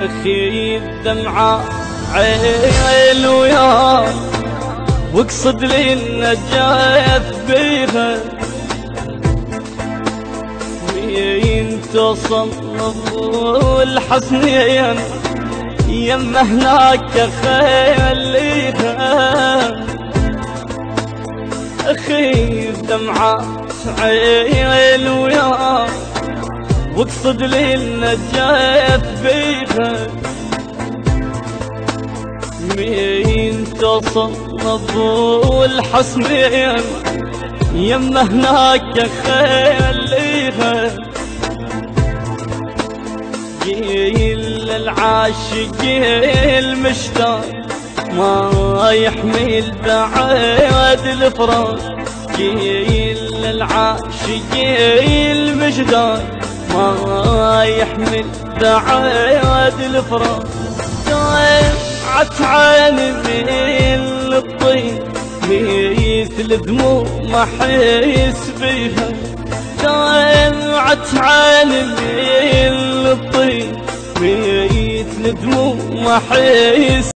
اخي الدمعة عين وياك واقصد لي النجاة بيها وين توصل الحسنين يما هناك خليها اخي الدمعة عين وياك واقصد لي النجاة بيها مين توصل الحسنين يما هناك خليها جيل العاشق المشتاق ما يحمل بعد الفراق جيل العاشق المشتاق ما يحمل بعد الفراق عتعان من الطين مثل دموع ما حيس بيها عتعان من الطين مثل دموع ما حيس